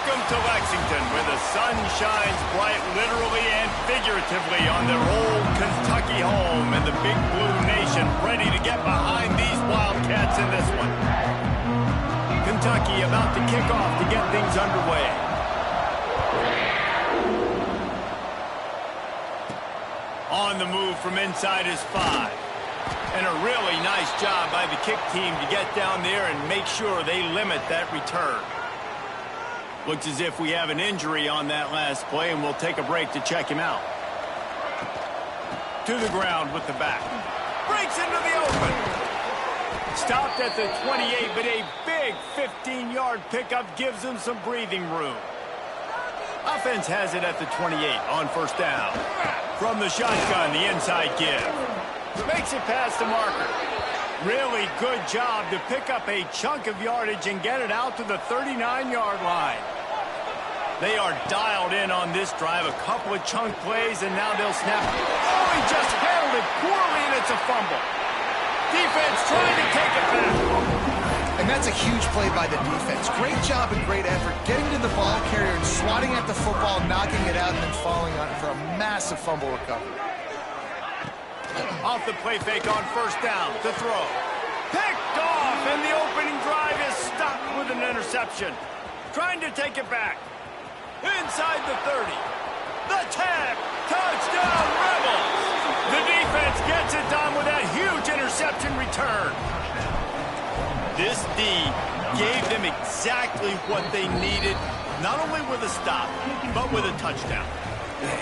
Welcome to Lexington, where the sun shines bright literally and figuratively on their old Kentucky home, and the Big Blue Nation ready to get behind these Wildcats in this one. Kentucky about to kick off to get things underway. On the move from inside his 5. And a really nice job by the kick team to get down there and make sure they limit that return. Looks as if we have an injury on that last play, and we'll take a break to check him out. To the ground with the back. Breaks into the open. Stopped at the 28, but a big 15-yard pickup gives them some breathing room. Offense has it at the 28 on first down. From the shotgun, the inside give. Makes it past the marker. Really good job to pick up a chunk of yardage and get it out to the 39-yard line. They are dialed in on this drive. A couple of chunk plays, and now they'll snap. Oh, he just handled it poorly, and it's a fumble. Defense trying to take it back. And that's a huge play by the defense. Great job and great effort getting to the ball carrier and swatting at the football, knocking it out, and then falling on it for a massive fumble recovery. Off the play fake on first down to throw. Picked off, and the opening drive is stopped with an interception. Trying to take it back. Inside the 30. The tag. Touchdown, Rebels. The defense gets it done with that huge interception return. This D gave them exactly what they needed, not only with a stop, but with a touchdown.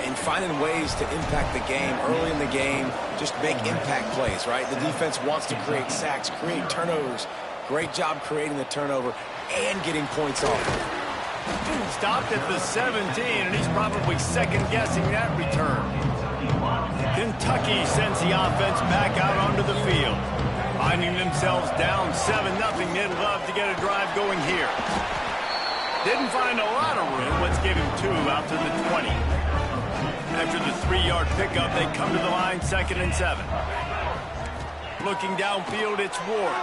And finding ways to impact the game early in the game, just make impact plays, right? The defense wants to create sacks, create turnovers. Great job creating the turnover and getting points off. Stopped at the 17, and he's probably second-guessing that return. Kentucky sends the offense back out onto the field. Finding themselves down 7-0, they'd love to get a drive going here. Didn't find a lot of room. Let's give him 2 out to the 20. After the 3-yard pickup, they come to the line, 2nd and 7. Looking downfield, it's Ward.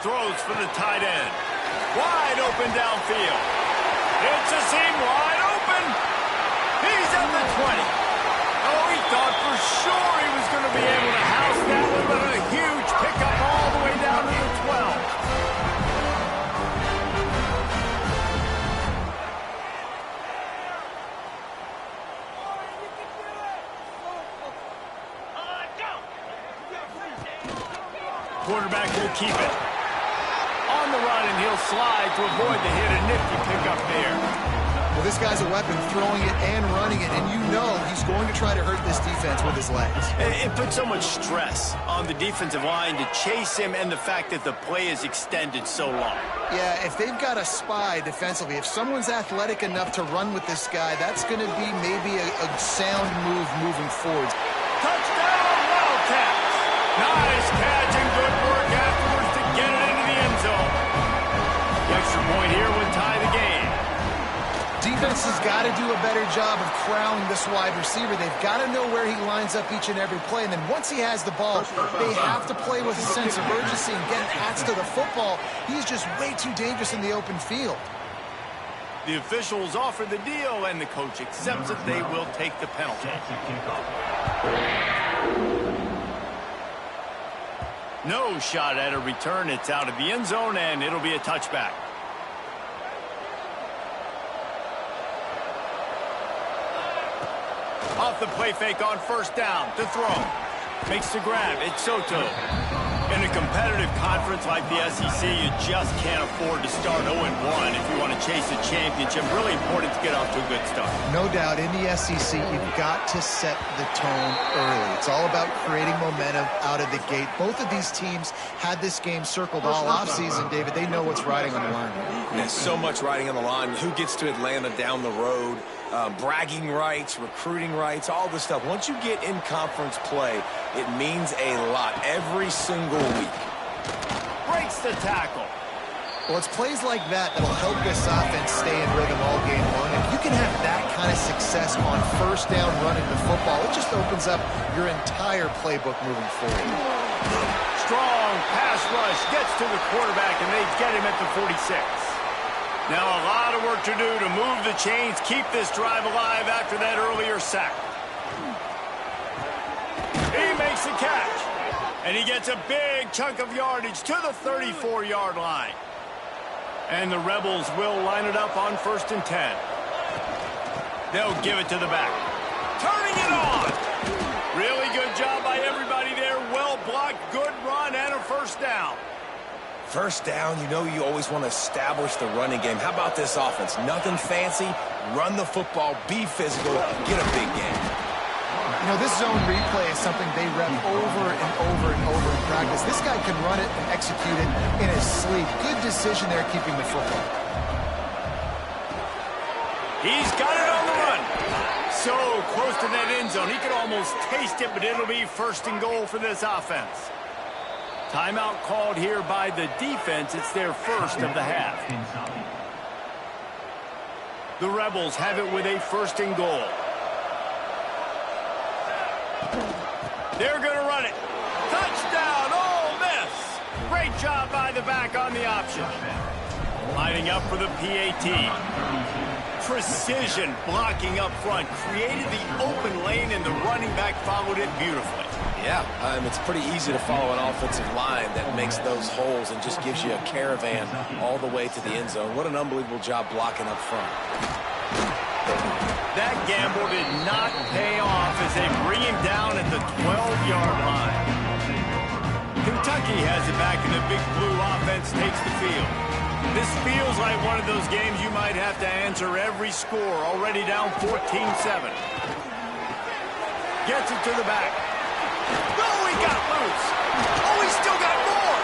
Throws for the tight end. Wide open downfield. It's a seam wide open. He's at the 20. Oh, he thought for sure he was going to be able to house that one, but a huge pickup all the way down to the 12. Quarterback will keep it. On the run, and he'll slide to avoid the hit. A nifty pickup there. Well, this guy's a weapon, throwing it and running it, and you know he's going to try to hurt this defense with his legs. It puts so much stress on the defensive line to chase him, and the fact that the play is extended so long. Yeah, if they've got a spy defensively, if someone's athletic enough to run with this guy, that's going to be maybe a sound move moving forward. Touchdown, Wildcats! Nice catch and good work afterwards to get it into the end zone. The extra point here would tie the game. Defense has got to do a better job of corralling this wide receiver. They've got to know where he lines up each and every play. And then once he has the ball, they have to play with a sense of urgency and get hats to the football. He's just way too dangerous in the open field. The officials offer the deal, and the coach accepts it. They will take the penalty. No shot at a return. It's out of the end zone, and it'll be a touchback. Off the play fake on first down to throw. Makes the grab. It's Soto. In a competitive conference like the SEC, you just can't afford to start 0-1 if you want to chase a championship. Really important to get off to a good start. No doubt, in the SEC, you've got to set the tone early. It's all about creating momentum out of the gate. Both of these teams had this game circled all offseason, David. They know what's riding on the line. There's so much riding on the line. Who gets to Atlanta down the road? Bragging rights, recruiting rights, all this stuff. Once you get in conference play, it means a lot every single week. Breaks the tackle. Well, it's plays like that that'll help this offense stay in rhythm all game long. If you can have that kind of success on first down running the football, it just opens up your entire playbook moving forward. Strong pass rush gets to the quarterback, and they get him at the 46. Now a lot of work to do to move the chains, keep this drive alive after that earlier sack. He makes the catch. And he gets a big chunk of yardage to the 34-yard line. And the Rebels will line it up on 1st and 10. They'll give it to the back. Turning it on. Really good job by everybody there. Well blocked, good run, and a first down. First down, you know you always want to establish the running game. How about this offense? Nothing fancy. Run the football, be physical, get a big game. You know, this zone replay is something they rep over and over and over in practice. This guy can run it and execute it in his sleep. Good decision there keeping the football. He's got it on the run. So close to that end zone. He could almost taste it, but it'll be 1st and goal for this offense. Timeout called here by the defense. It's their first of the half. The Rebels have it with a 1st and goal. They're going to run it. Touchdown, Ole Miss. Great job by the back on the option. Lining up for the PAT. Precision blocking up front. Created the open lane, and the running back followed it beautifully. Yeah, it's pretty easy to follow an offensive line that makes those holes and just gives you a caravan all the way to the end zone. What an unbelievable job blocking up front. That gamble did not pay off as they bring him down at the 12-yard line. Kentucky has it back, and the Big Blue offense takes the field. This feels like one of those games you might have to answer every score. Already down 14-7. Gets it to the back. Oh, he got loose. Oh, he's still got more.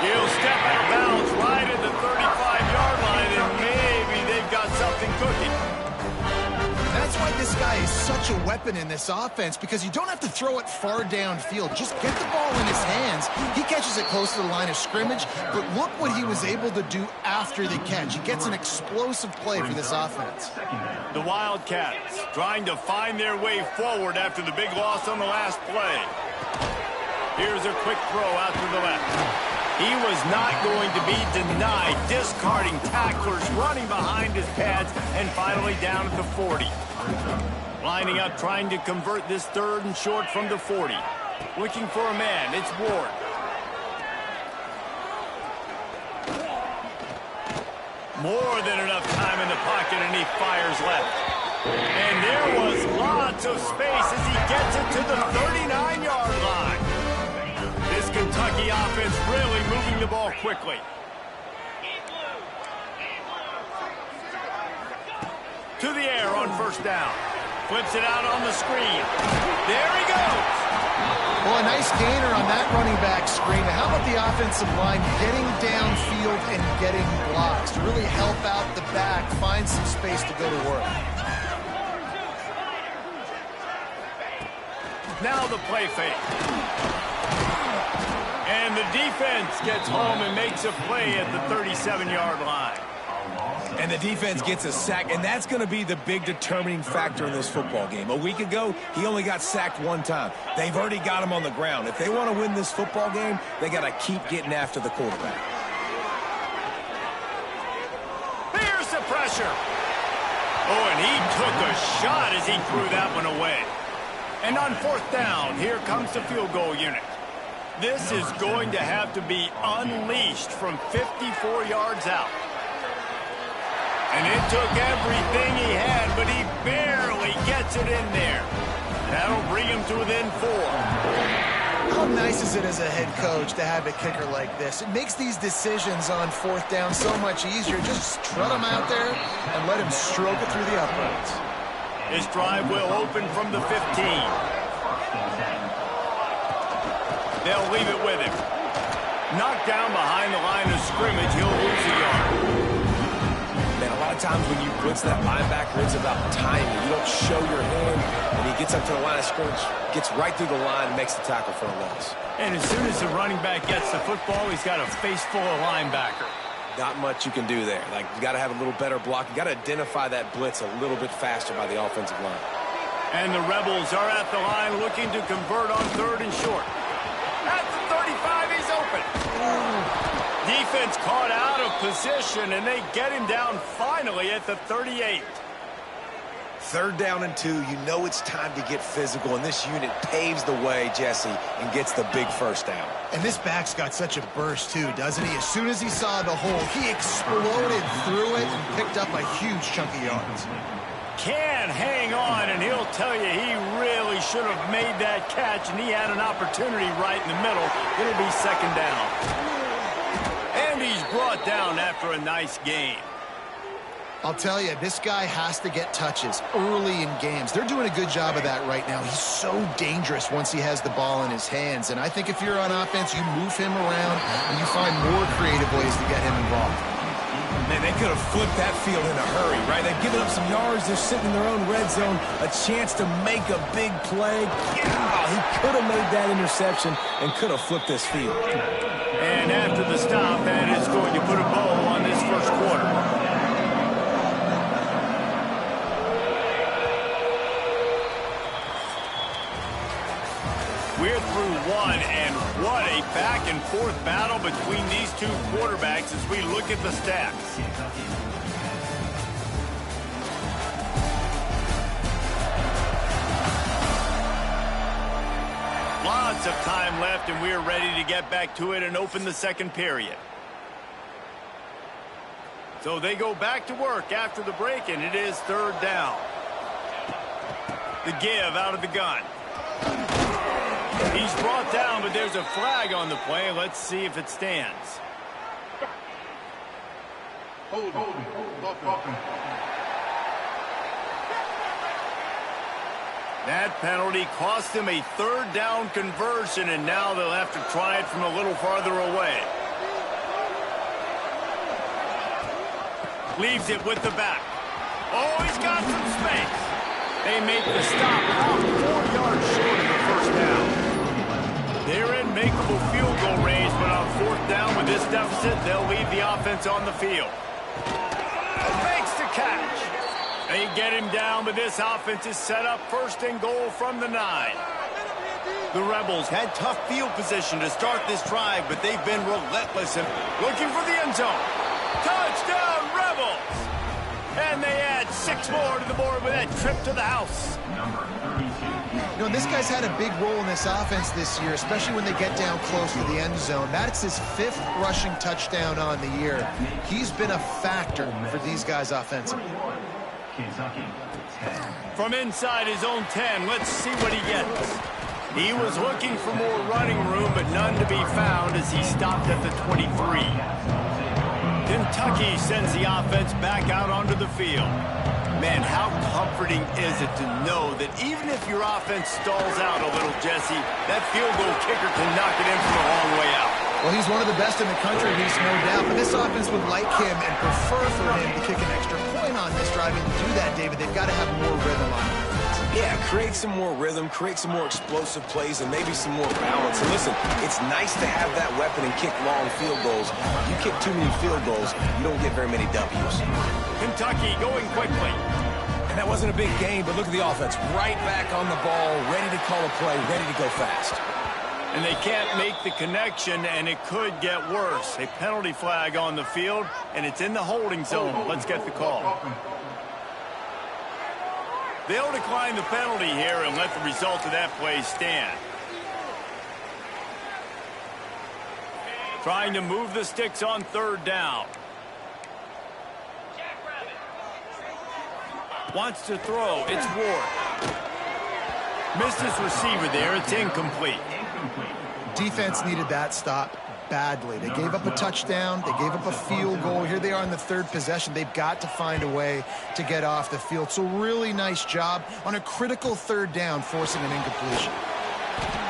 He'll step out of bounds right at the 35-yard line, and maybe they've got something cooking. That's why this guy is such a weapon in this offense, because you don't have to throw it far downfield. Just get the ball in his hands. He catches it close to the line of scrimmage, but look what he was able to do after the catch. He gets an explosive play for this offense. The Wildcats trying to find their way forward after the big loss on the last play. Here's a quick throw out to the left. He was not going to be denied, discarding tacklers, running behind his pads, and finally down at the 40. Lining up, trying to convert this 3rd and short from the 40. Looking for a man, it's Ward. More than enough time in the pocket, and he fires left. And there was lots of space as he gets it to the 39-yard line. This Kentucky offense really moving the ball quickly. To the air on 1st down. Flips it out on the screen. There he goes. Well, a nice gainer on that running back screen. How about the offensive line getting downfield and getting blocks to really help out the back, find some space to go to work. Now the play fake. And the defense gets home and makes a play at the 37-yard line. And the defense gets a sack, and that's going to be the big determining factor in this football game. A week ago, he only got sacked 1 time. They've already got him on the ground. If they want to win this football game, they got to keep getting after the quarterback. Here's the pressure. Oh, and he took a shot as he threw that one away. And on 4th down, here comes the field goal unit. This is going to have to be unleashed from 54 yards out. And it took everything he had, but he barely gets it in there. That'll bring him to within 4. How nice is it as a head coach to have a kicker like this? It makes these decisions on 4th down so much easier. Just trot him out there and let him stroke it through the uprights. His drive will open from the 15. They'll leave it with him. Knocked down behind the line of scrimmage, he'll lose a yard. Man, a lot of times when you blitz that linebacker, it's about timing. You don't show your hand, and he gets up to the line of scrimmage, gets right through the line, and makes the tackle for a loss. And as soon as the running back gets the football, he's got a face full of linebacker. Not much you can do there. Like, you got to have a little better block. You got to identify that blitz a little bit faster by the offensive line. And the Rebels are at the line looking to convert on 3rd and short. At the 35, he's open. defense caught out of position, and they get him down finally at the 38. 3rd down and 2, you know it's time to get physical, and this unit paves the way, Jesse, and gets the big 1st down. And this back's got such a burst, too, doesn't he? As soon as he saw the hole, he exploded through it and picked up a huge chunk of yards. Can hang on, and he'll tell you he really should have made that catch, and he had an opportunity right in the middle. It'll be 2nd down. And he's brought down after a nice gain. I'll tell you, this guy has to get touches early in games. They're doing a good job of that right now. He's so dangerous once he has the ball in his hands. And I think if you're on offense, you move him around and you find more creative ways to get him involved. Man, they could have flipped that field in a hurry, right? They've given up some yards. They're sitting in their own red zone. A chance to make a big play. Yeah, he could have made that interception and could have flipped this field. And after the stop, that is going to put a bow on this 1st quarter. We're through 1, and what a back-and-forth battle between these 2 quarterbacks as we look at the stats. Lots of time left, and we're ready to get back to it and open the 2nd period. So they go back to work after the break, and it is 3rd down. The give out of the gun. He's brought down, but there's a flag on the play. Let's see if it stands. That penalty cost him a 3rd down conversion, and now they'll have to try it from a little farther away. Leaves it with the back. Oh, he's got some space. They make the stop about 4 yards short of the 1st down. They're in makeable field goal range, but on 4th down with this deficit, they'll leave the offense on the field. Makes the catch. They get him down, but this offense is set up 1st and goal from the 9. The Rebels had tough field position to start this drive, but they've been relentless and looking for the end zone. Touchdown, Rebels! And they add 6 more to the board with that trip to the house. You know, this guy's had a big role in this offense this year, especially when they get down close to the end zone. That's his 5th rushing touchdown on the year. He's been a factor for these guys offensively. From inside his own 10, let's see what he gets. He was looking for more running room, but none to be found as he stopped at the 23. Kentucky sends the offense back out onto the field. Man, how comforting is it to know that even if your offense stalls out a little, Jesse, that field goal kicker can knock it in from a long way out. Well, he's one of the best in the country, he's no doubt. But this offense would like him and prefer for him to kick an extra point on this drive. And to do that, David, they've got to have more rhythm on it. Yeah, create some more rhythm, create some more explosive plays, and maybe some more balance. And listen, it's nice to have that weapon and kick long field goals. You kick too many field goals, you don't get very many W's. Kentucky going quickly. And that wasn't a big game, but look at the offense. Right back on the ball, ready to call a play, ready to go fast. And they can't make the connection, and it could get worse. A penalty flag on the field, and it's in the holding zone. Let's get the call. They'll decline the penalty here and let the result of that play stand. Trying to move the sticks on 3rd down. Wants to throw. It's Ward. Missed his receiver there. It's incomplete. Defense needed that stop badly. They gave up a touchdown. They gave up a field goal. Here they are in the 3rd possession. They've got to find a way to get off the field. So really nice job on a critical 3rd down, forcing an incompletion.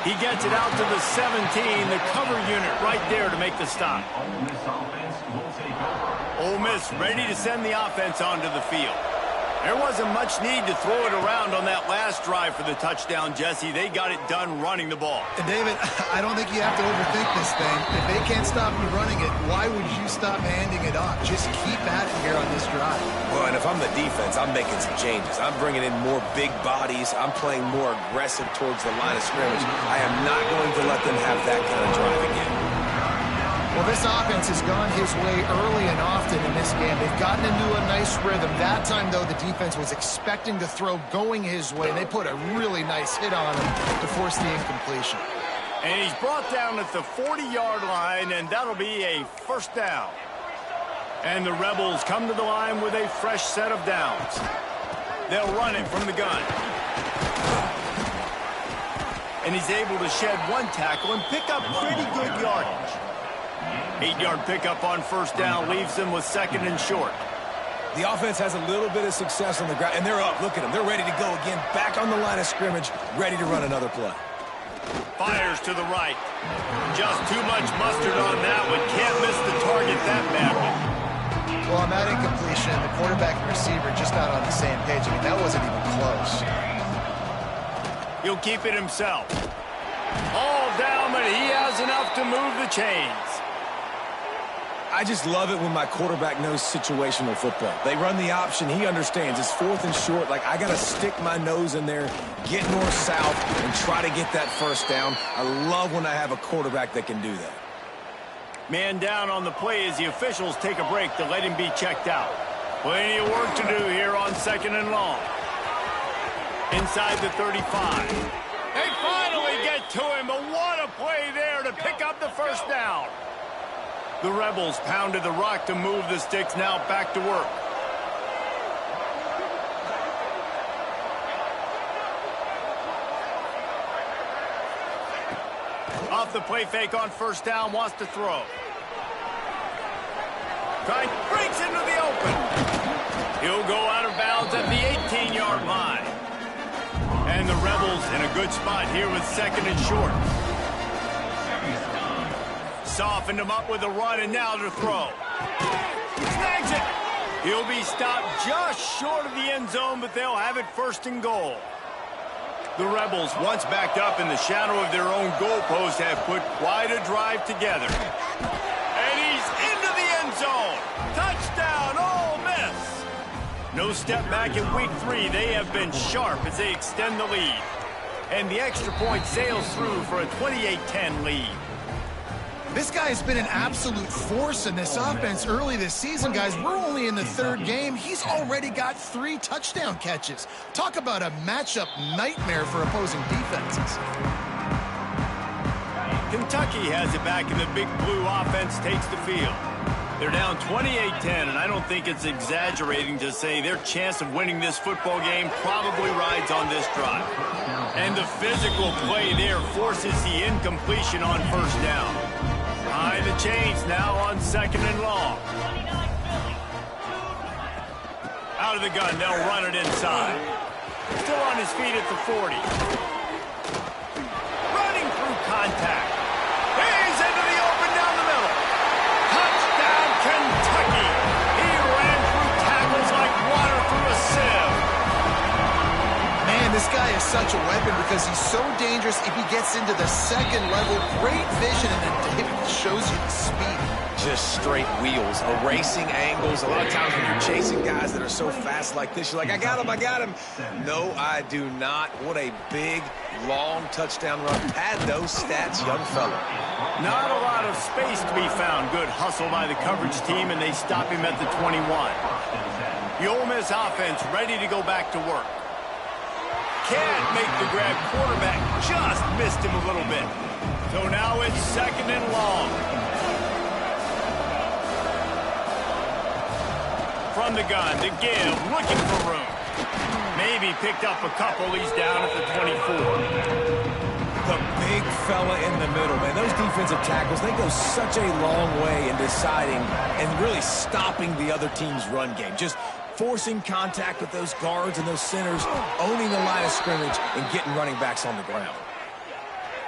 He gets it out to the 17, the cover unit right there to make the stop. Ole Miss ready to send the offense onto the field. There wasn't much need to throw it around on that last drive for the touchdown, Jesse. They got it done running the ball. And David, I don't think you have to overthink this thing. If they can't stop you running it, why would you stop handing it off? Just keep at it here on this drive. Well, and if I'm the defense, I'm making some changes. I'm bringing in more big bodies. I'm playing more aggressive towards the line of scrimmage. I am not going to let them have that kind of drive again. Well, this offense has gone his way early and often in this game. They've gotten into a nice rhythm. That time, though, the defense was expecting to throw going his way, and they put a really nice hit on him to force the incompletion. And he's brought down at the 40-yard line, and that'll be a first down. And the Rebels come to the line with a fresh set of downs. They'll run it from the gun. And he's able to shed one tackle and pick up pretty good yardage. 8-yard pickup on first down leaves them with second and short. The offense has a little bit of success on the ground, and they're up. Look at them. They're ready to go again. Back on the line of scrimmage, ready to run another play. Fires to the right. Just too much mustard on that one. Can't miss the target that badly. Well, on that incompletion, the quarterback and receiver just not on the same page. I mean, that wasn't even close. He'll keep it himself. All down, but he has enough to move the chains. I just love it when my quarterback knows situational football. They run the option. He understands. It's fourth and short. Like, I got to stick my nose in there, get north-south, and try to get that first down. I love when I have a quarterback that can do that. Man down on the play as the officials take a break to let him be checked out. Plenty of work to do here on second and long. Inside the 35. They finally get to him, but what a play there to pick up the first down. The Rebels pounded the rock to move the sticks, now back to work. Off the play fake on first down, wants to throw. Breaks into the open. He'll go out of bounds at the 18-yard line. And the Rebels in a good spot here with second and short. Softened him up with a run, and now to throw. Snags it. He'll be stopped just short of the end zone, but they'll have it first and goal. The Rebels, once backed up in the shadow of their own goalpost, have put quite a drive together. And he's into the end zone. Touchdown, Ole Miss. No step back in week 3. They have been sharp as they extend the lead. And the extra point sails through for a 28-10 lead. This guy has been an absolute force in this offense early this season, guys. We're only in the third game. He's already got 3 touchdown catches. Talk about a matchup nightmare for opposing defenses. Kentucky has it back, and the Big Blue offense takes the field. They're down 28-10, and I don't think it's exaggerating to say their chance of winning this football game probably rides on this drive. And the physical play there forces the incompletion on first down. Behind the chains now on second and long. Out of the gun, they'll run it inside. Still on his feet at the 40. Running through contact. He's into the open down the middle. Touchdown, Kentucky. He ran through tackles like water through a sieve. Man, this guy is such a weapon because he's so dangerous if he gets into the second level. Great vision, and then David shows you the speed. Just straight wheels, erasing angles. A lot of times when you're chasing guys that are so fast like this, you're like, I got him, I got him. No, I do not. What a big, long touchdown run. Pad those stats, young fella. Not a lot of space to be found. Good hustle by the coverage team, and they stop him at the 21. The Ole Miss offense ready to go back to work. Can't make the grab. Quarterback just missed him a little bit. So now it's second and long. From the gun to give, looking for room. Maybe picked up a couple. He's down at the 24. The big fella in the middle, man. Those defensive tackles, they go such a long way in deciding and really stopping the other team's run game. Just forcing contact with those guards and those centers, owning the line of scrimmage, and getting running backs on the ground.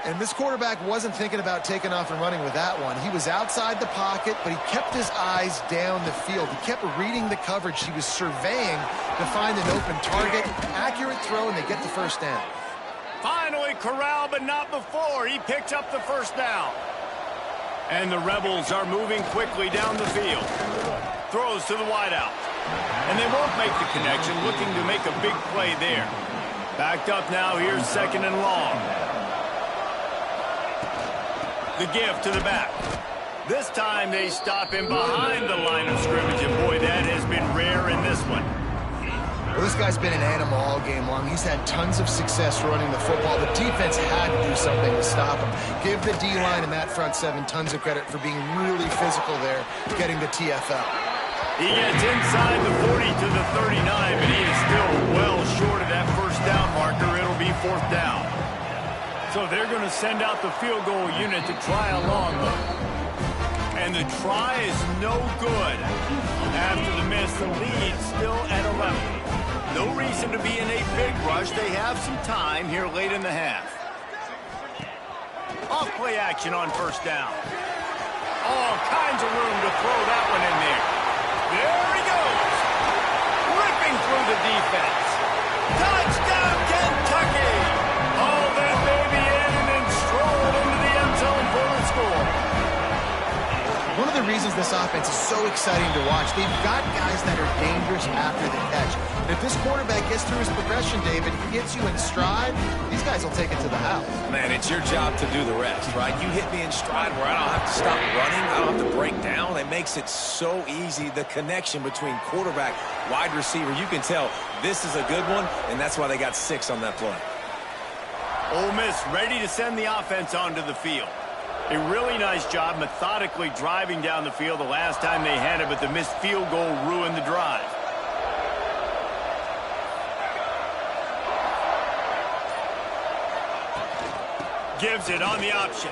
And this quarterback wasn't thinking about taking off and running with that one. He was outside the pocket, but he kept his eyes down the field. He kept reading the coverage. He was surveying to find an open target. Accurate throw, and they get the first down. Finally corralled, but not before. He picks up the first down. And the Rebels are moving quickly down the field. Throws to the wideout. And they won't make the connection, looking to make a big play there. Backed up now, here's second and long. The give to the back. This time they stop him behind the line of scrimmage, and boy, that has been rare in this one. Well, this guy's been an animal all game long. He's had tons of success running the football. The defense had to do something to stop him. Give the D-line and that front seven tons of credit for being really physical there, getting the TFL. He gets inside the 40 to the 39, but he is still well short of that first down marker. It'll be 4th down. So they're going to send out the field goal unit to try a long one. And the try is no good. After the miss, the lead still at 11. No reason to be in a big rush. They have some time here late in the half. Off play action on 1st down. All kinds of room to throw that one in there. There he goes. Ripping through the defense. Touchdown, Kentucky. All that baby in and then strolled into the end zone for the score. One of the reasons this offense is so exciting to watch, they've got guys that are dangerous after the catch. And if this quarterback gets through his progression, David, gets you in stride, these guys will take it to the house. Man, it's your job to do the rest, right? You hit me in stride where I don't have to stop running. I don't have to break down. It makes it so easy, the connection between quarterback, wide receiver. You can tell this is a good one, and that's why they got 6 on that play. Ole Miss ready to send the offense onto the field. A really nice job methodically driving down the field the last time they had it, but the missed field goal ruined the drive. Gives it on the option.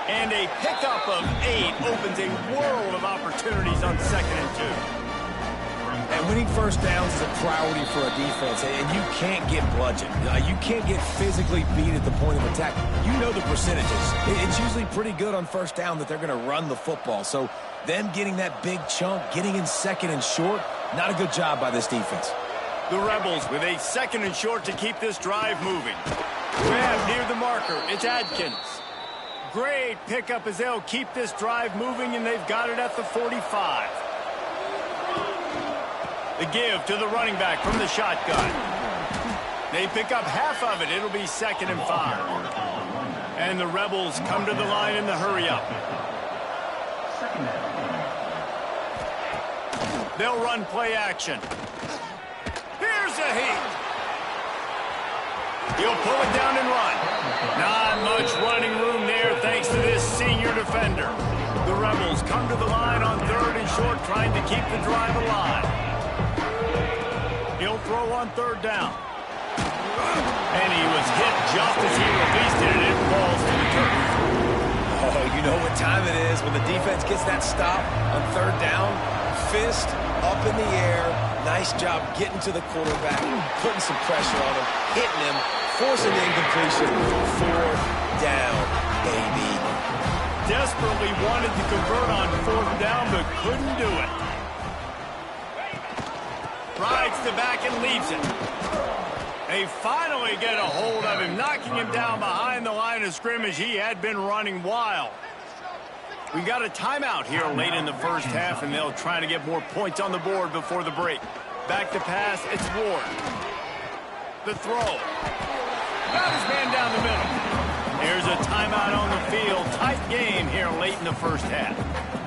And a pickup of 8 opens a world of opportunities on 2nd and 2. And winning first downs is a priority for a defense, and you can't get bludgeoned. You can't get physically beat at the point of attack. You know the percentages. It's usually pretty good on 1st down that they're going to run the football. So them getting that big chunk, getting in 2nd and short, not a good job by this defense. The Rebels with a 2nd and short to keep this drive moving. Grab near the marker. It's Adkins. Great pickup as they'll keep this drive moving, and they've got it at the 45. The give to the running back from the shotgun. They pick up half of it. It'll be 2nd and 5. And the Rebels come to the line in the hurry-up. They'll run play action. Here's a heat. He'll pull it down and run. Not much running room there thanks to this senior defender. The Rebels come to the line on 3rd and short, trying to keep the drive alive. He'll throw on 3rd down. And he was hit just as he released it, and it falls to the turf. Oh, you know what time it is when the defense gets that stop on 3rd down. Fist up in the air. Nice job getting to the quarterback, putting some pressure on him, hitting him, forcing the incompletion. 4th down, baby. Desperately wanted to convert on 4th down, but couldn't do it. Rides the back and leaves it. They finally get a hold of him, knocking him down behind the line of scrimmage. He had been running wild. We got a timeout here late in the first half, and they'll try to get more points on the board before the break. Back to pass, it's Ward. The throw. Got his man down the middle. There's a timeout on the field. Tight game here late in the first half.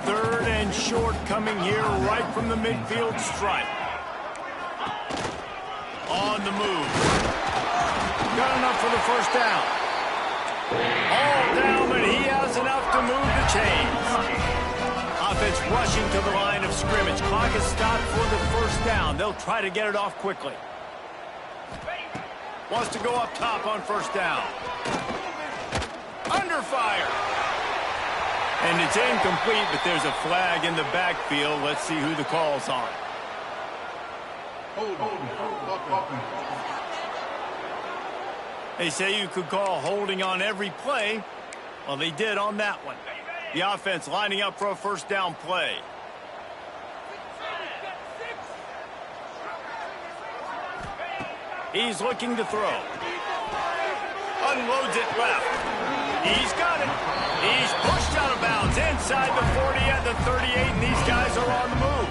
3rd and short coming here right from the midfield stripe. On the move. Got enough for the 1st down. All down, but he has enough to move the chains. Offense rushing to the line of scrimmage. Clock is stopped for the 1st down. They'll try to get it off quickly. Wants to go up top on 1st down. Under fire. And it's incomplete, but there's a flag in the backfield. Let's see who the call's on. They say you could call holding on every play. Well, they did on that one. The offense lining up for a 1st down play. He's looking to throw. Unloads it left. He's got it. He's pushed out of bounds inside the 40 at the 38, and these guys are on the move.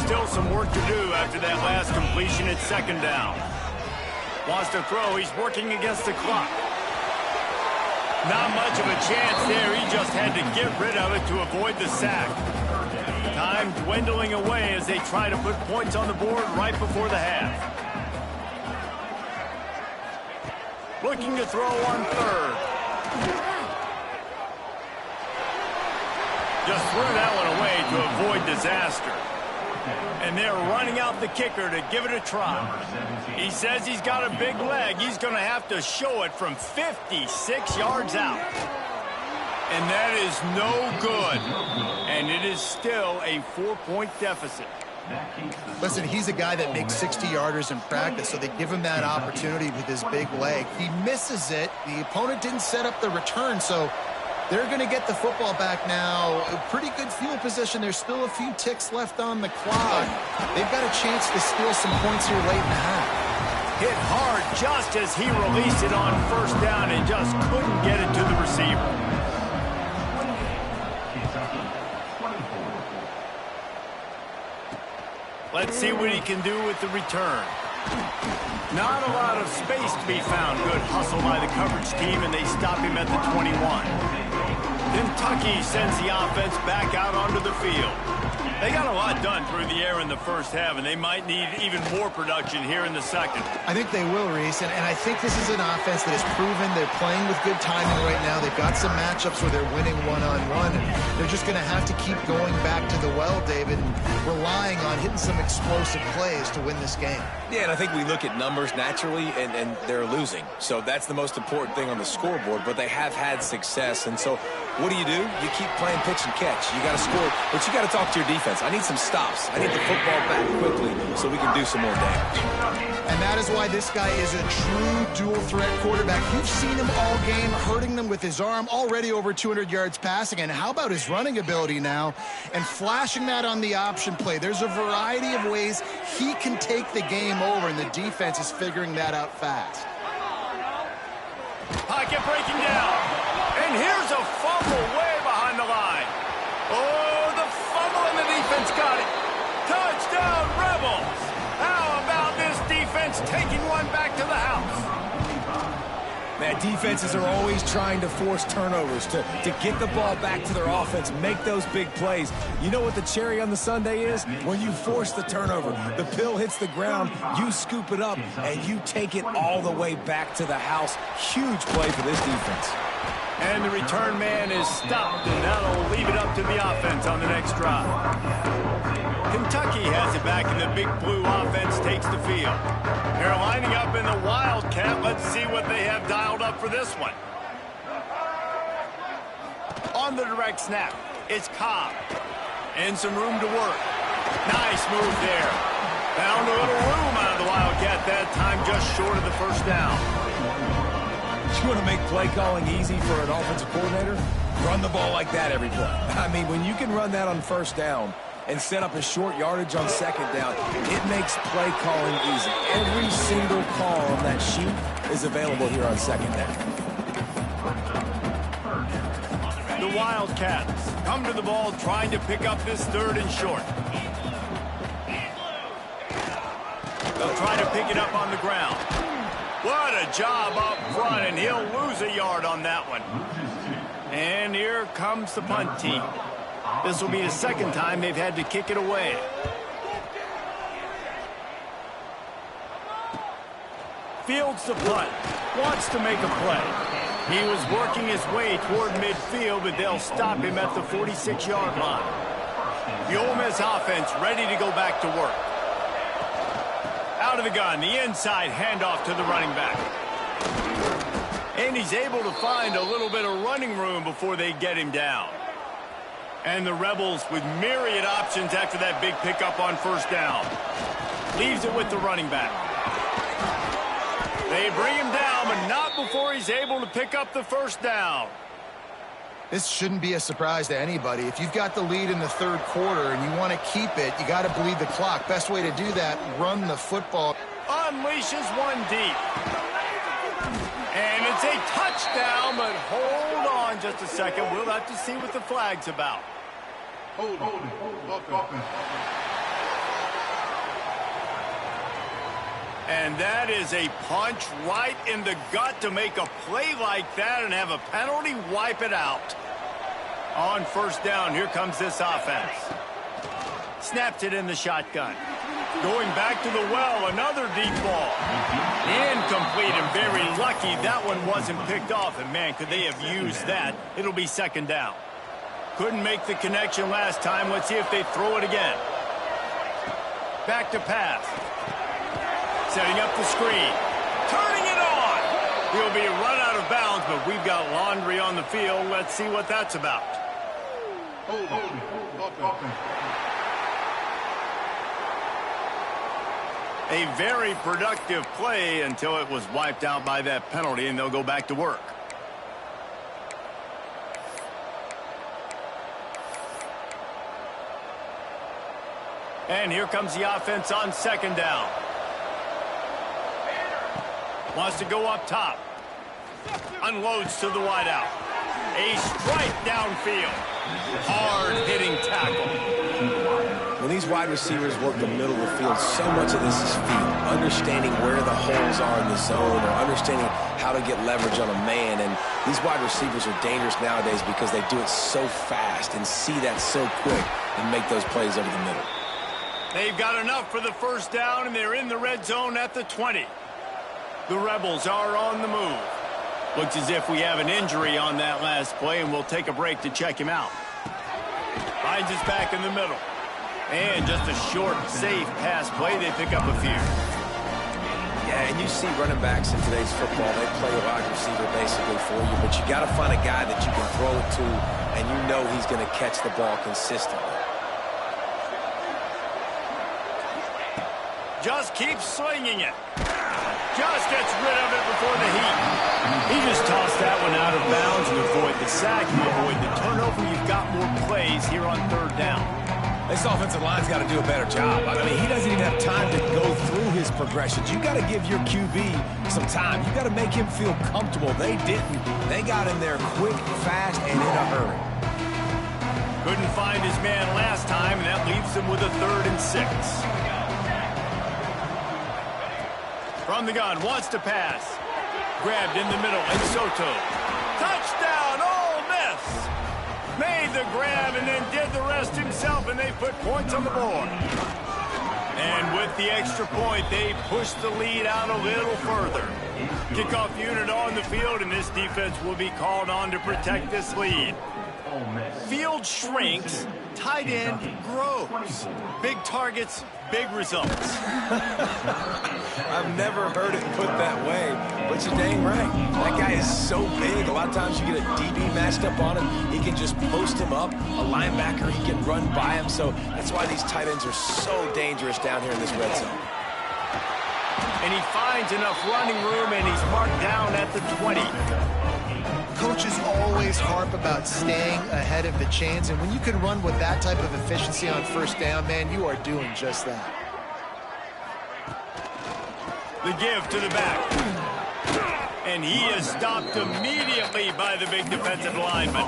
Still some work to do after that last completion at 2nd down. Wants to throw. He's working against the clock. Not much of a chance there. He just had to get rid of it to avoid the sack. Time dwindling away as they try to put points on the board right before the half. Looking to throw on third. Just threw that one away to avoid disaster. And they're running out the kicker to give it a try. He says he's got a big leg. He's going to have to show it from 56 yards out. And that is no good. And it is still a 4-point deficit. Listen, he's a guy that makes 60-yarders in practice, so they give him that opportunity with his big leg. He misses it. The opponent didn't set up the return, so they're going to get the football back now. A pretty good field position. There's still a few ticks left on the clock. They've got a chance to steal some points here late in the half. Hit hard just as he released it on first down and just couldn't get it to the receiver. Let's see what he can do with the return. Not a lot of space to be found. Good hustle by the coverage team, and they stop him at the 21. Kentucky sends the offense back out onto the field. They got a lot done through the air in the first half, and they might need even more production here in the second. I think they will, Reese, and I think this is an offense that has proven they're playing with good timing right now. They've got some matchups where they're winning one-on-one, and they're just going to have to keep going back to the well, David, and relying on hitting some explosive plays to win this game. Yeah, and I think we look at numbers naturally, and they're losing. So that's the most important thing on the scoreboard, but they have had success. And so what do? You keep playing pitch and catch. You got to score, but you got to talk to your defense. I need some stops. I need the football back quickly so we can do some more damage. And that is why this guy is a true dual-threat quarterback. You've seen him all game, hurting them with his arm, already over 200 yards passing. And how about his running ability now? And flashing that on the option play. There's a variety of ways he can take the game over, and the defense is figuring that out fast. Pocket breaking down. And here's a fumble way behind the line. Oh, the fumble, and the defense got it. Touchdown, Rebels. How about this defense taking one back to the house? Man, defenses are always trying to force turnovers to get the ball back to their offense, make those big plays. You know what the cherry on the sundae is? When you force the turnover, the pill hits the ground, you scoop it up, and you take it all the way back to the house. Huge play for this defense. And the return man is stopped, and that'll leave it up to the offense on the next drive. Kentucky has it back, and the big blue offense takes the field. They're lining up in the Wildcat. Let's see what they have dialed up for this one. On the direct snap, it's Cobb. And some room to work. Nice move there. Found a little room out of the Wildcat that time, just short of the first down. You want to make play calling easy for an offensive coordinator? Run the ball like that every play. I mean, when you can run that on first down and set up a short yardage on second down, it makes play calling easy. Every single call on that sheet is available here on second down. The Wildcats come to the ball trying to pick up this third and short. They'll try to pick it up on the ground. What a job up front, and he'll lose a yard on that one. And here comes the punt team. This will be the second time they've had to kick it away. Fields the punt. Wants to make a play. He was working his way toward midfield, but they'll stop him at the 46-yard line. The Ole Miss offense ready to go back to work. Out of the gun, the inside handoff to the running back. And he's able to find a little bit of running room before they get him down. And the Rebels with myriad options after that big pickup on first down. Leaves it with the running back. They bring him down, but not before he's able to pick up the first down. This shouldn't be a surprise to anybody. If you've got the lead in the third quarter and you want to keep it, you got to bleed the clock. Best way to do that, run the football. Unleashes one deep. And it's a touchdown, but hold on just a second. We'll have to see what the flag's about. Hold on. And that is a punch right in the gut to make a play like that and have a penalty wipe it out. On first down, here comes this offense. Snaps it in the shotgun. Going back to the well, another deep ball. Incomplete and very lucky that one wasn't picked off. And, man, could they have used that? It'll be second down. Couldn't make the connection last time. Let's see if they throw it again. Back to pass. Setting up the screen. Turning it on. He'll be run out of bounds, but we've got laundry on the field. Let's see what that's about. A very productive play until it was wiped out by that penalty, and they'll go back to work. And here comes the offense on second down. Wants to go up top. Unloads to the wideout. A strike downfield. Hard-hitting tackle. When these wide receivers work the middle of the field, so much of this is feet. Understanding where the holes are in the zone or understanding how to get leverage on a man. And these wide receivers are dangerous nowadays because they do it so fast and see that so quick and make those plays over the middle. They've got enough for the first down, and they're in the red zone at the 20. The Rebels are on the move. Looks as if we have an injury on that last play, and we'll take a break to check him out. Finds his back in the middle. And just a short, safe pass play. They pick up a few. Yeah, and you see running backs in today's football, they play a wide receiver basically for you, but you got to find a guy that you can throw it to, and you know he's going to catch the ball consistently. Just keeps slinging it. Just gets rid of it before the heat. He just tossed that one out of bounds and avoid the sack. You avoid the turnover. You've got more plays here on third down. This offensive line's got to do a better job. I mean, he doesn't even have time to go through his progressions. You got to give your QB some time. You got to make him feel comfortable. They didn't. They got in there quick, fast, and in a hurry. Couldn't find his man last time, and that leaves him with a 3rd and 6. From the gun, wants to pass. Grabbed in the middle, and Soto. Touchdown, Ole Miss! Made the grab and then did the rest himself, and they put points on the board. And with the extra point, they push the lead out a little further. Kickoff unit on the field, and this defense will be called on to protect this lead. Field shrinks, tight end grows. Big targets, big results. I've never heard it put that way, but you're dang right. That guy is so big. A lot of times you get a DB matched up on him. He can just post him up. A linebacker, he can run by him. So that's why these tight ends are so dangerous down here in this red zone. And he finds enough running room, and he's marked down at the 20. Coaches always harp about staying ahead of the chains, and when you can run with that type of efficiency on first down, man, you are doing just that. The give to the back. And he is stopped immediately by the big defensive lineman.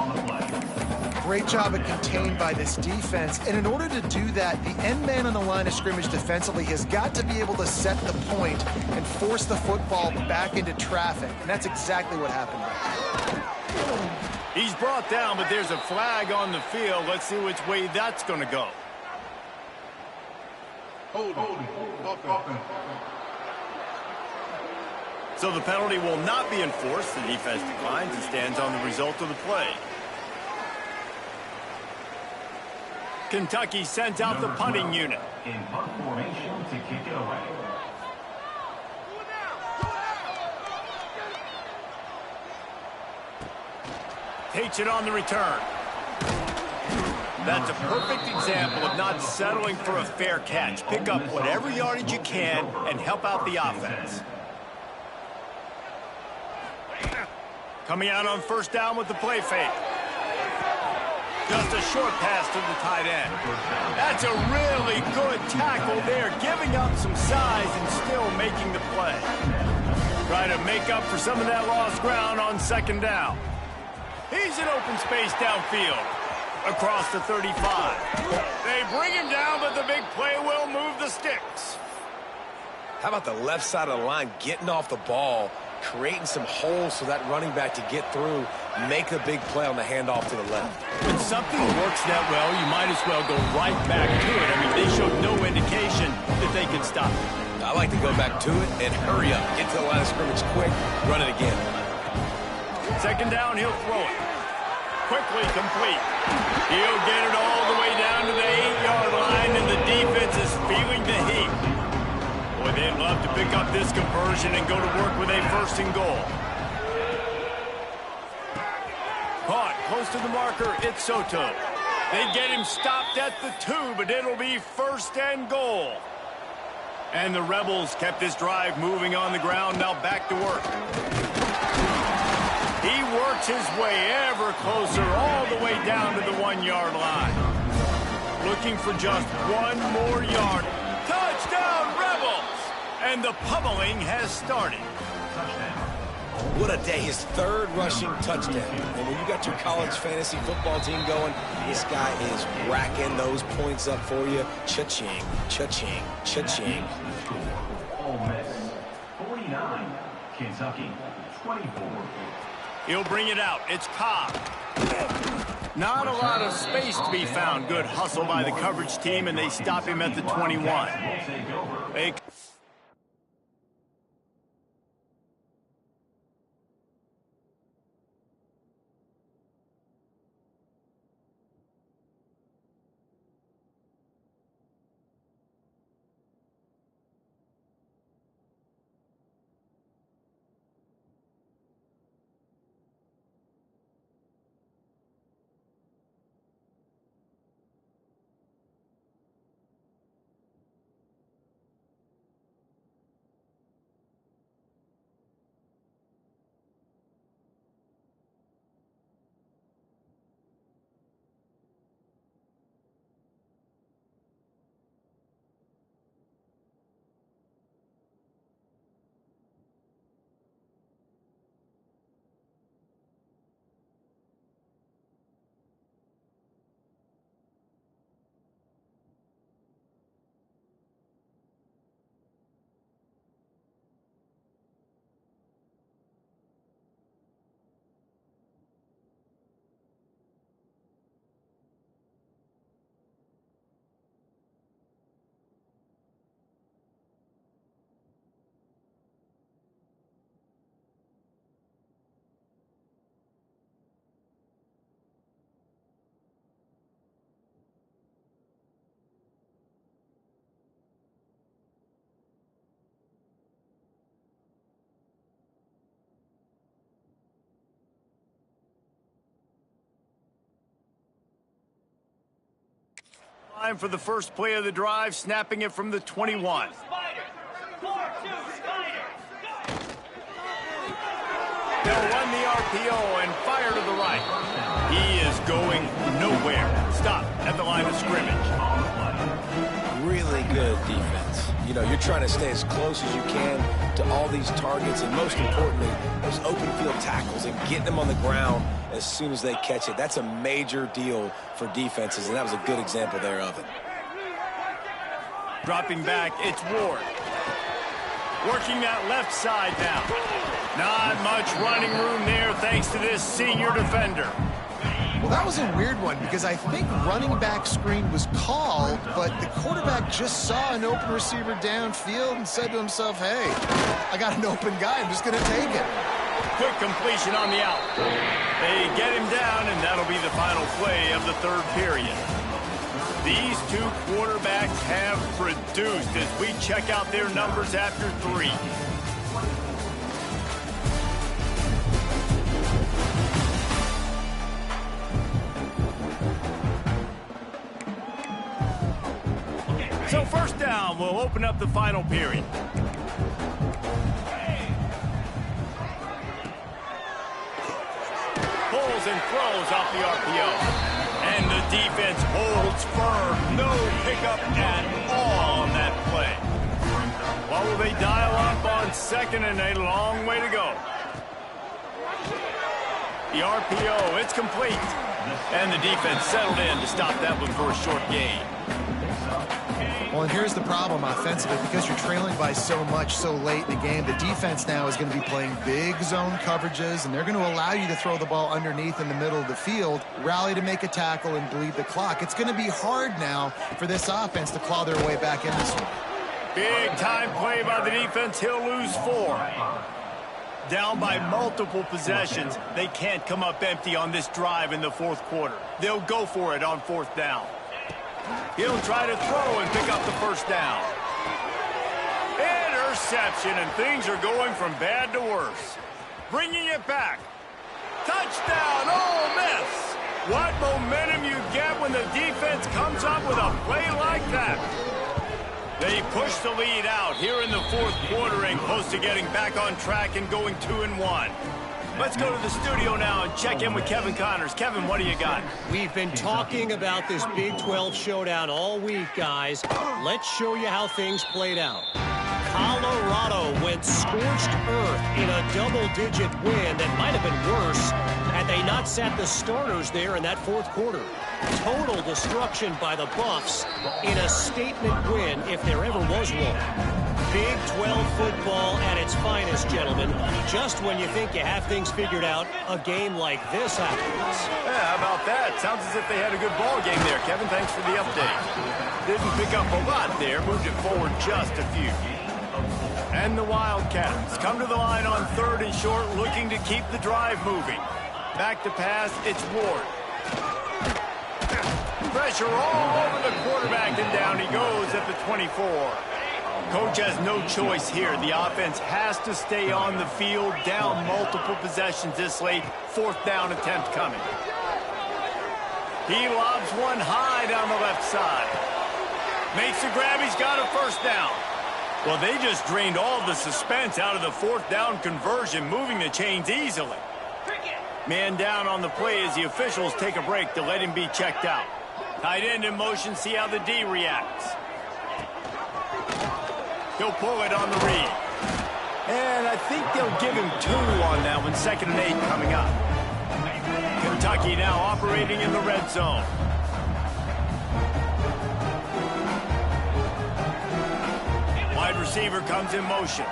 Great job of contained by this defense, and in order to do that, the end man on the line of scrimmage defensively has got to be able to set the point and force the football back into traffic, and that's exactly what happened. He's brought down, but there's a flag on the field. Let's see which way that's going to go. So the penalty will not be enforced. The defense declines and stands on the result of the play. Kentucky sends out the punting unit. In punt formation to kick it away. Takes it on the return. That's a perfect example of not settling for a fair catch. Pick up whatever yardage you can and help out the offense. Coming out on first down with the play fake. Just a short pass to the tight end. That's a really good tackle there, giving up some size and still making the play. Try to make up for some of that lost ground on second down. He's in open space downfield. Across the 35. They bring him down, but the big play will move the sticks. How about the left side of the line getting off the ball, creating some holes for that running back to get through, make a big play on the handoff to the left. When something works that well, you might as well go right back to it. I mean, they showed no indication that they could stop it. I like to go back to it and hurry up. Get to the line of scrimmage quick, run it again. Second down, he'll throw it. Quickly complete. He'll get it all the way down to the 8-yard line, and the defense is feeling the heat. Boy, they'd love to pick up this conversion and go to work with a 1st and goal. Caught close to the marker, it's Soto. They get him stopped at the 2, but it'll be 1st and goal. And the Rebels kept this drive moving on the ground, now back to work. He works his way ever closer all the way down to the 1-yard line. Looking for just one more yard. Touchdown, Rebels! And the pummeling has started. What a day. His 3rd rushing touchdown. And when you got your college fantasy football team going, this guy is racking those points up for you. Cha-ching, cha-ching, cha-ching. Ole Miss 49, Kentucky 24. He'll bring it out. It's Cobb. Not a lot of space to be found. Good hustle by the coverage team, and they stop him at the 21. They time for the first play of the drive, snapping it from the 21. They'll run the RPO and fire to the right. He is going nowhere. Stop at the line of scrimmage. Really good defense. You know, you're trying to stay as close as you can to all these targets, and most importantly, those open field tackles and getting them on the ground as soon as they catch it. That's a major deal for defenses, and that was a good example there of it. Dropping back, it's Ward. Working that left side now. Not much running room there thanks to this senior defender. Well, that was a weird one because I think running back screen was called, but the quarterback just saw an open receiver downfield and said to himself, hey, I got an open guy, I'm just going to take it. Quick completion on the out. They get him down, and that'll be the final play of the 3rd period. These two quarterbacks have produced as we check out their numbers after 3. So 1st down, we'll open up the final period. Pulls and throws off the RPO. And the defense holds firm. No pickup at all on that play. What will they dial up on 2nd and a long way to go? The RPO, it's complete. And the defense settled in to stop that one for a short gain. Well, and here's the problem offensively. Because you're trailing by so much so late in the game, the defense now is going to be playing big zone coverages, and they're going to allow you to throw the ball underneath in the middle of the field, rally to make a tackle, and bleed the clock. It's going to be hard now for this offense to claw their way back in this one. Big time play by the defense. He'll lose 4. Down by multiple possessions. They can't come up empty on this drive in the fourth quarter. They'll go for it on 4th down. He'll try to throw and pick up the first down. Interception, and things are going from bad to worse. Bringing it back. Touchdown, Ole Miss. What momentum you get when the defense comes up with a play like that. They push the lead out here in the fourth quarter and close to getting back on track and going 2-1. Let's go to the studio now and check in with Kevin Connors. Kevin, what do you got? We've been talking about this Big 12 showdown all week, guys. Let's show you how things played out. Colorado went scorched earth in a double-digit win that might have been worse had they not sat the starters there in that fourth quarter. Total destruction by the Buffs in a statement win if there ever was one. Big 12 football at its finest, gentlemen. Just when you think you have things figured out, a game like this happens. Yeah, how about that? Sounds as if they had a good ball game there, Kevin. Thanks for the update. Didn't pick up a lot there. Moved it forward just a few. And the Wildcats come to the line on 3rd and short, looking to keep the drive moving. Back to pass, it's Ward. Pressure all over the quarterback, and down he goes at the 24. Coach has no choice here. The offense has to stay on the field, down multiple possessions this late. 4th down attempt coming. He lobs one high down the left side. Makes the grab. He's got a first down. Well, they just drained all the suspense out of the 4th down conversion, moving the chains easily. Man down on the play as the officials take a break to let him be checked out. Tight end in motion, see how the D reacts. He'll pull it on the read. And I think they'll give him 2 on that one. 2nd and 8 coming up. Kentucky now operating in the red zone. Wide receiver comes in motion.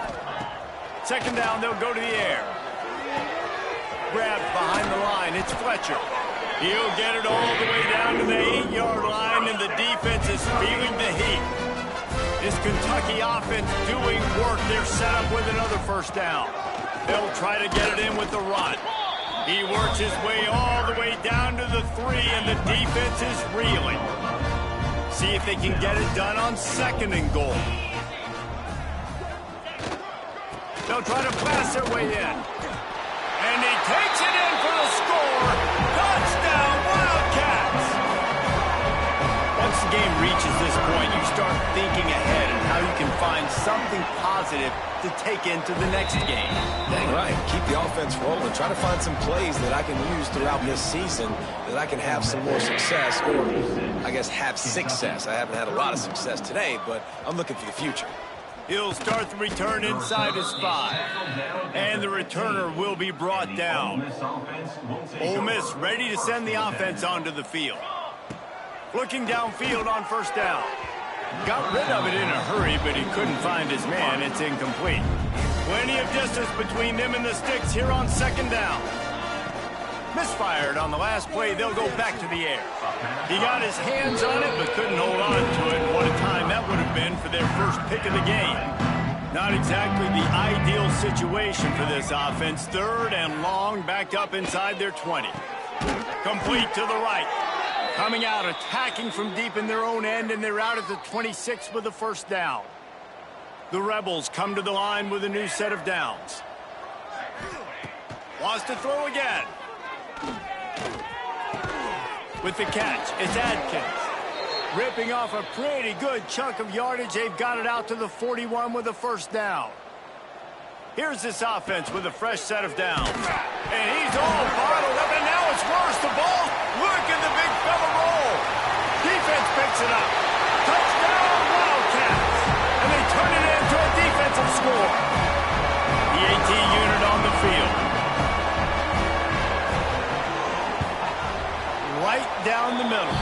2nd down, they'll go to the air. Grabbed behind the line, it's Fletcher. He'll get it all the way down to the 8-yard line, and the defense is feeling the heat. This Kentucky offense doing work. They're set up with another first down. They'll try to get it in with the run. He works his way all the way down to the 3, and the defense is reeling. See if they can get it done on 2nd and goal. They'll try to pass their way in. And he takes it in for the score. Touchdown, Wildcats! Once the game reaches this point, you start thinking ahead and how you can find something positive to take into the next game. Dang right. Keep the offense rolling. Try to find some plays that I can use throughout this season that I can have some more success, or I guess have success. I haven't had a lot of success today, but I'm looking for the future. He'll start the return inside his 5. And the returner will be brought down. Ole Miss ready to send the offense onto the field. Looking downfield on 1st down. Got rid of it in a hurry, but he couldn't find his man. It's incomplete. Plenty of distance between them and the sticks here on 2nd down. Misfired on the last play. They'll go back to the air. He got his hands on it, but couldn't hold on to it. What a time that would have been for their first pick of the game. Not exactly the ideal situation for this offense. 3rd and long, back up inside their 20. Complete to the right. Coming out, attacking from deep in their own end, and they're out at the 26 with the first down. The Rebels come to the line with a new set of downs. Wants to throw again. With the catch, it's Adkins. Ripping off a pretty good chunk of yardage. They've got it out to the 41 with a first down. Here's this offense with a fresh set of downs. And he's all bottled up, and now it's worse. The ball, look at the big fella roll. Defense picks it up. Touchdown, Wildcats. And they turn it into a defensive score. The AT unit on the field. Right down the middle.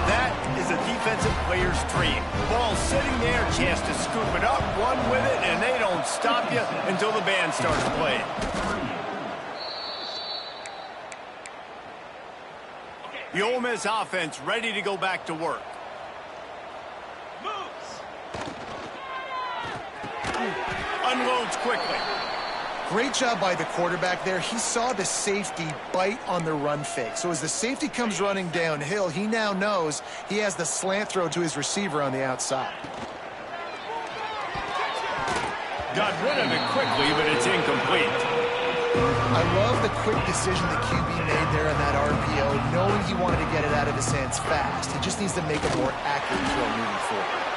That is a defense defensive player's dream. Ball sitting there, chance to scoop it up, run with it, and they don't stop you until the band starts playing. The Ole Miss offense ready to go back to work. Unloads quickly. Great job by the quarterback there. He saw the safety bite on the run fake. So as the safety comes running downhill, he now knows he has the slant throw to his receiver on the outside. Got rid of it quickly, but it's incomplete. I love the quick decision the QB made there on that RPO, knowing he wanted to get it out of his hands fast. He just needs to make a more accurate throw moving forward.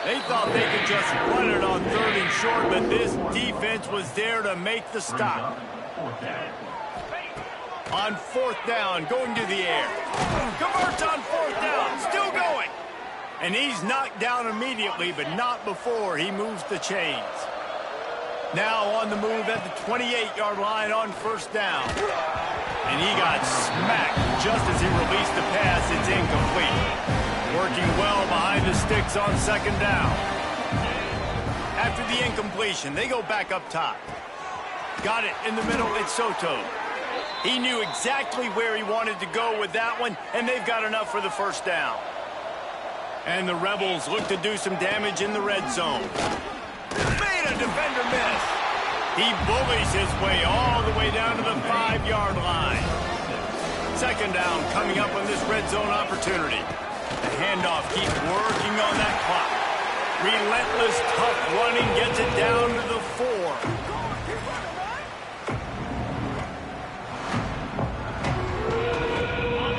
They thought they could just run it on 3rd and short, but this defense was there to make the stop. On 4th down, going to the air. Converts on 4th down, still going. And he's knocked down immediately, but not before he moves the chains. Now on the move at the 28-yard line on 1st down. And he got smacked just as he released the pass. It's incomplete. Working well behind the sticks on 2nd down. After the incompletion, they go back up top. Got it in the middle, it's Soto. He knew exactly where he wanted to go with that one, and they've got enough for the 1st down. And the Rebels look to do some damage in the red zone. Made a defender miss. He bullies his way all the way down to the 5-yard line. 2nd down coming up on this red zone opportunity. The handoff keeps working on that clock. Relentless, tough running gets it down to the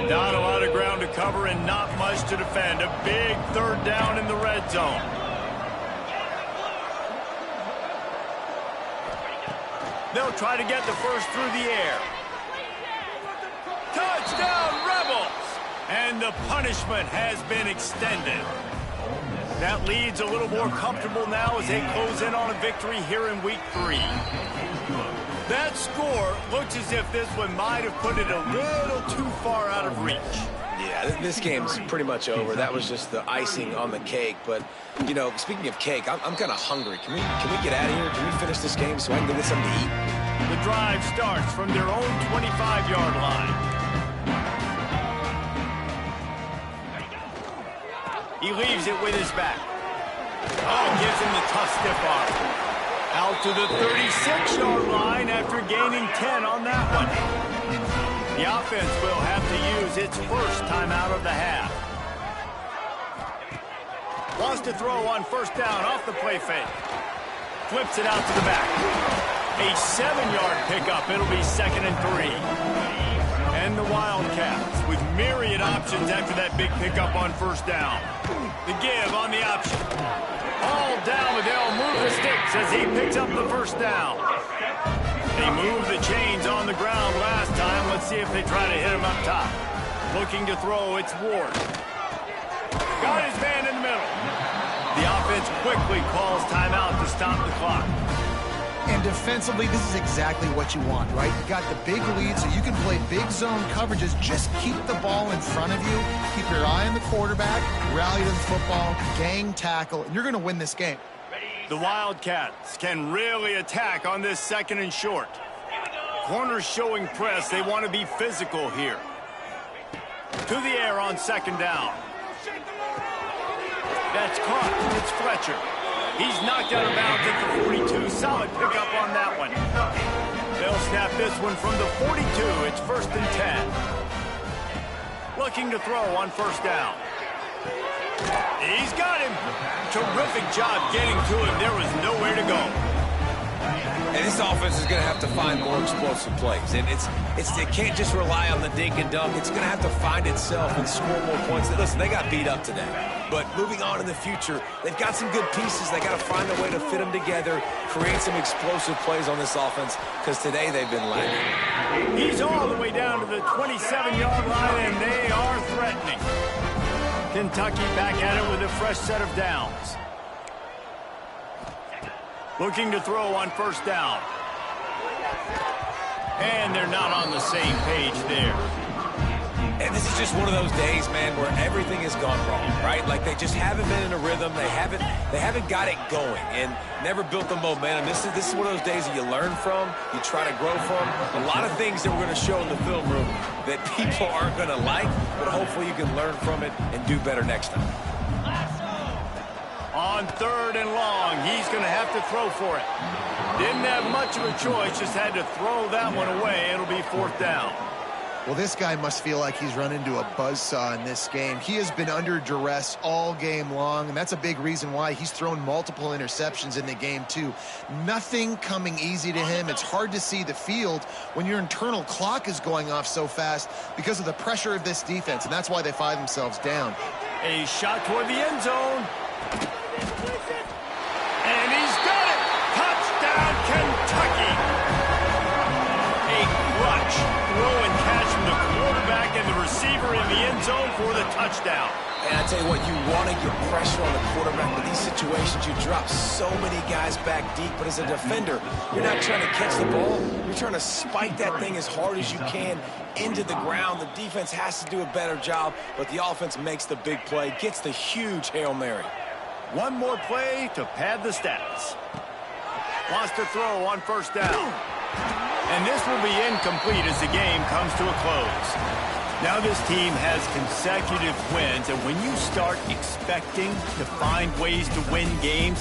4. Not a lot of ground to cover and not much to defend. A big 3rd down in the red zone. They'll try to get the first through the air. Touchdown, Rebels! And the punishment has been extended. That lead's a little more comfortable now as they close in on a victory here in week 3. That score looks as if this one might have put it a little too far out of reach. Yeah, this game's pretty much over. That was just the icing on the cake. But, you know, speaking of cake, I'm kind of hungry. Can we get out of here? Can we finish this game so I can go get something to eat? The drive starts from their own 25-yard line. He leaves it with his back. Oh, gives him the tough stiff arm. Out to the 36-yard line after gaining 10 on that one. The offense will have to use its first timeout of the half. Wants to throw on 1st down off the play fake. Flips it out to the back. A 7-yard pickup. It'll be 2nd and 3. And the Wildcats with myriad options after that big pickup on 1st down. The give on the option. All down, but they'll move the sticks as he picks up the 1st down. They moved the chains on the ground last time. Let's see if they try to hit him up top. Looking to throw, it's Ward. Got his man in the middle. The offense quickly calls timeout to stop the clock. And defensively, this is exactly what you want, right? You got the big lead, so you can play big zone coverages. Just keep the ball in front of you. Keep your eye on the quarterback, rally to the football, gang tackle, and you're going to win this game. The Wildcats can really attack on this 2nd and short. Corners showing press. They want to be physical here. To the air on 2nd down. That's caught. It's Fletcher. He's knocked out of bounds at the 42. Solid pickup on that one. They'll snap this one from the 42. It's 1st and 10. Looking to throw on 1st down. He's got him. Terrific job getting to him. There was nowhere to go. And this offense is going to have to find more explosive plays. And it can't just rely on the dink and dunk. It's going to have to find itself and score more points. Listen, they got beat up today. But moving on in the future, they've got some good pieces. They got to find a way to fit them together, create some explosive plays on this offense, because today they've been lacking. He's all the way down to the 27-yard line, and they are threatening. Kentucky back at it with a fresh set of downs. Looking to throw on 1st down. And they're not on the same page there. And this is just one of those days, man, where everything has gone wrong, right? Like they just haven't been in a rhythm. They haven't got it going and never built the momentum. This is one of those days that you learn from, you try to grow from. A lot of things that we're going to show in the film room that people aren't going to like, but hopefully you can learn from it and do better next time. On 3rd and long, he's going to have to throw for it. Didn't have much of a choice, just had to throw that one away. It'll be 4th down. Well, this guy must feel like he's run into a buzzsaw in this game. He has been under duress all game long, and that's a big reason why he's thrown multiple interceptions in the game, too. Nothing coming easy to him. It's hard to see the field when your internal clock is going off so fast because of the pressure of this defense, and that's why they find themselves down. A shot toward the end zone. And he's got it! Touchdown, Kentucky! A clutch throw and catch from the quarterback and the receiver in the end zone for the touchdown. And I tell you what, you want to get pressure on the quarterback. With these situations, you drop so many guys back deep. But as a defender, you're not trying to catch the ball. You're trying to spike that thing as hard as you can into the ground. The defense has to do a better job, but the offense makes the big play, gets the huge Hail Mary. One more play to pad the stats. Wants to throw on 1st down. And this will be incomplete as the game comes to a close. Now this team has consecutive wins, and when you start expecting to find ways to win games,